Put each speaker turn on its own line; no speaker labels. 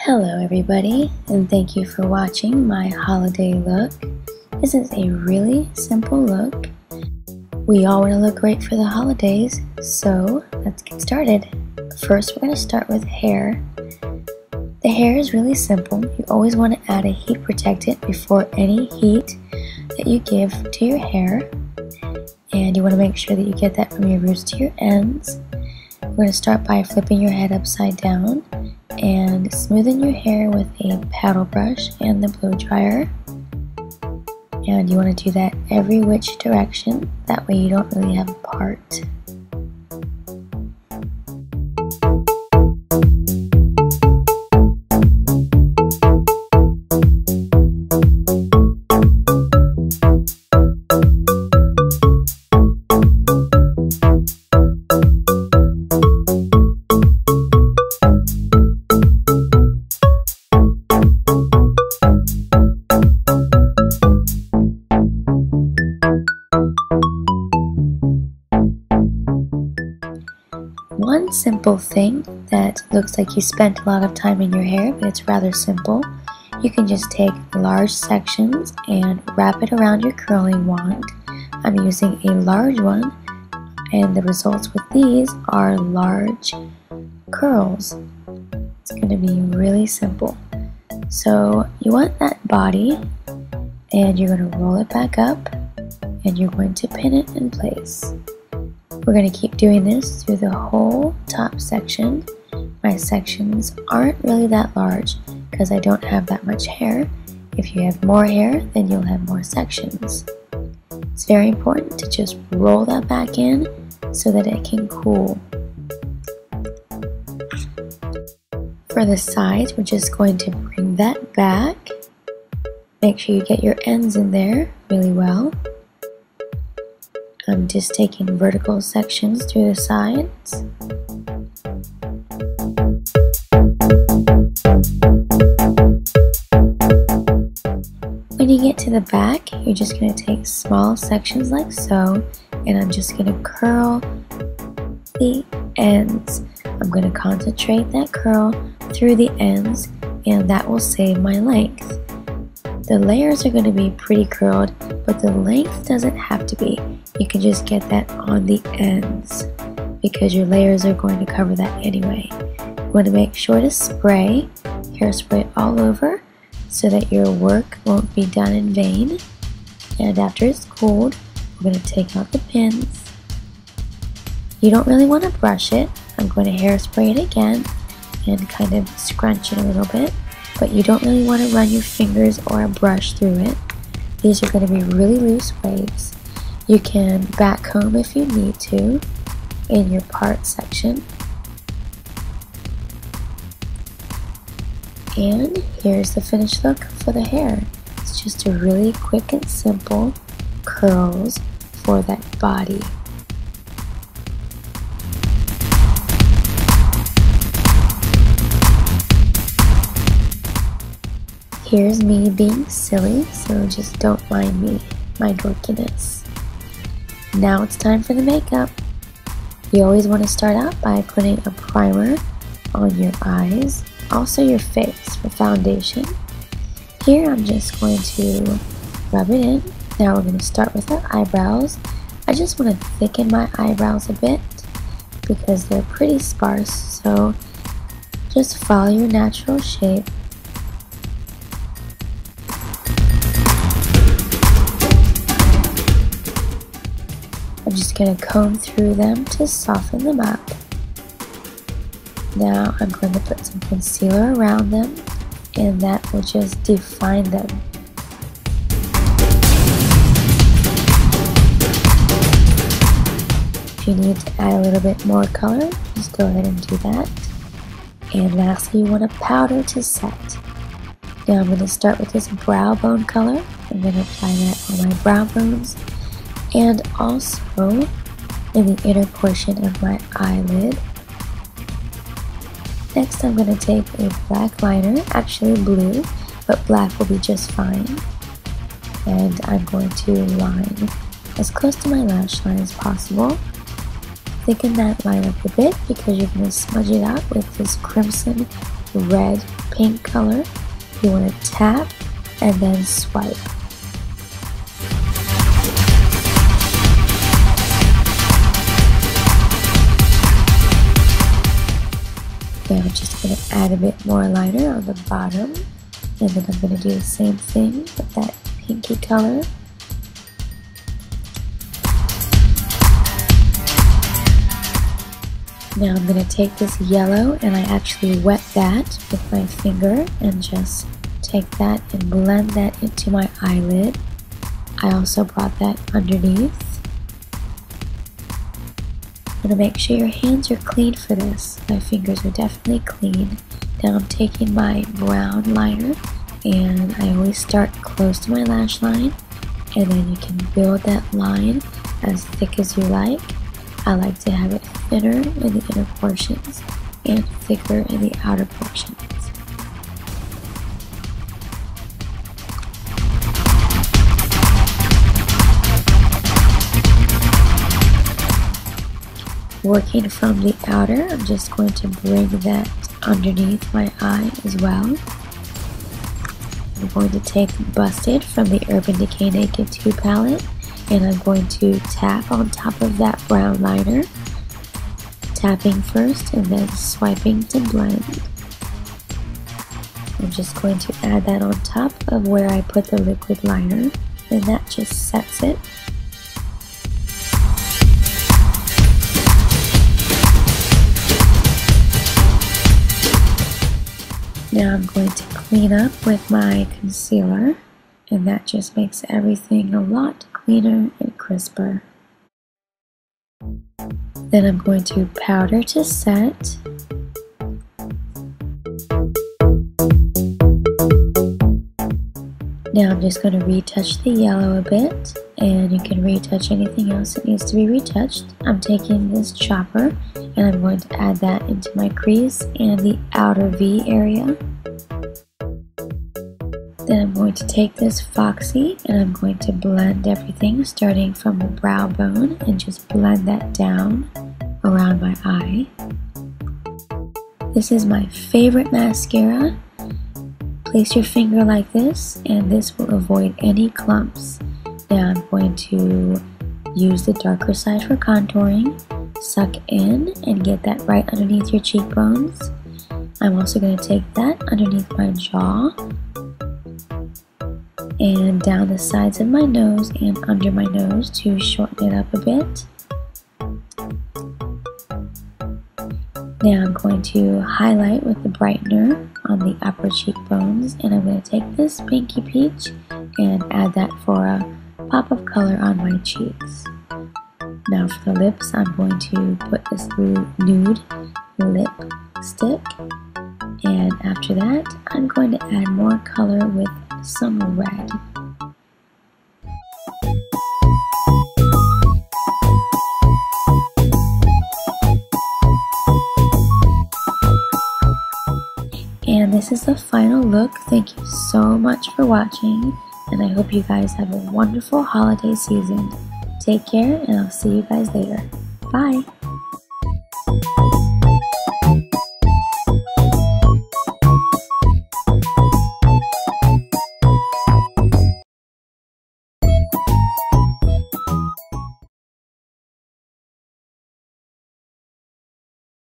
Hello everybody, and thank you for watching my holiday look. This is a really simple look. We all want to look great for the holidays, so let's get started. First, we're going to start with hair. The hair is really simple. You always want to add a heat protectant before any heat that you give to your hair. And you want to make sure that you get that from your roots to your ends. We're going to start by flipping your head upside down and smoothing your hair with a paddle brush and the blow dryer. And you want to do that every which direction, that way you don't really have a part. One simple thing that looks like you spent a lot of time in your hair, but it's rather simple. You can just take large sections and wrap it around your curling wand. I'm using a large one, and the results with these are large curls. It's going to be really simple. So you want that body, and you're going to roll it back up, and you're going to pin it in place. We're going to keep doing this through the whole top section. My sections aren't really that large because I don't have that much hair. If you have more hair, then you'll have more sections. It's very important to just roll that back in so that it can cool. For the sides, we're just going to bring that back. Make sure you get your ends in there really well. I'm just taking vertical sections through the sides. When you get to the back, you're just going to take small sections like so, and I'm just going to curl the ends. I'm going to concentrate that curl through the ends, and that will save my length. The layers are going to be pretty curled, but the length doesn't have to be. You can just get that on the ends because your layers are going to cover that anyway. You want to make sure to spray hairspray all over so that your work won't be done in vain. And after it's cooled, we're going to take out the pins. You don't really want to brush it. I'm going to hairspray it again and kind of scrunch it a little bit. But you don't really want to run your fingers or a brush through it. These are going to be really loose waves. You can back comb if you need to in your part section. And here's the finished look for the hair. It's just a really quick and simple curls for that body. Here's me being silly, so just don't mind me, my dorkiness. Now it's time for the makeup. You always want to start out by putting a primer on your eyes, also your face for foundation. Here I'm just going to rub it in. Now we're going to start with our eyebrows. I just want to thicken my eyebrows a bit because they're pretty sparse, so just follow your natural shape. I'm just going to comb through them to soften them up. Now I'm going to put some concealer around them, and that will just define them. If you need to add a little bit more color, just go ahead and do that. And lastly, you want a powder to set. Now I'm going to start with this brow bone color. I'm going to apply that on my brow bones, and also in the inner portion of my eyelid. Next I'm going to take a black liner, actually blue, but black will be just fine. And I'm going to line as close to my lash line as possible. Thicken that line up a bit because you're going to smudge it out with this crimson red pink color. You want to tap and then swipe. Then I'm just going to add a bit more liner on the bottom, and then I'm going to do the same thing with that pinky color. Now I'm going to take this yellow, and I actually wet that with my finger and just take that and blend that into my eyelid. I also brought that underneath. I'm going to make sure your hands are clean for this. My fingers are definitely clean. Now I'm taking my brown liner, and I always start close to my lash line, and then you can build that line as thick as you like. I like to have it thinner in the inner portions and thicker in the outer portions. Working from the outer, I'm just going to bring that underneath my eye as well. I'm going to take Busted from the Urban Decay Naked 2 palette, and I'm going to tap on top of that brown liner, tapping first and then swiping to blend. I'm just going to add that on top of where I put the liquid liner, and that just sets it. Now I'm going to clean up with my concealer, and that just makes everything a lot cleaner and crisper. Then I'm going to powder to set. Now I'm just going to retouch the yellow a bit, and you can retouch anything else that needs to be retouched. I'm taking this chopper, and I'm going to add that into my crease and the outer V area. Then I'm going to take this Foxy, and I'm going to blend everything starting from the brow bone and just blend that down around my eye. This is my favorite mascara. Place your finger like this, and this will avoid any clumps. Now I'm going to use the darker side for contouring, suck in and get that right underneath your cheekbones. I'm also going to take that underneath my jaw and down the sides of my nose and under my nose to shorten it up a bit. Now I'm going to highlight with the brightener on the upper cheekbones, and I'm going to take this Pinky Peach and add that for a pop of color on my cheeks. Now for the lips, I'm going to put this nude lipstick, and after that I'm going to add more color with some red. And this is the final look. Thank you so much for watching, and I hope you guys have a wonderful holiday season. Take care, and I'll see you guys later. Bye!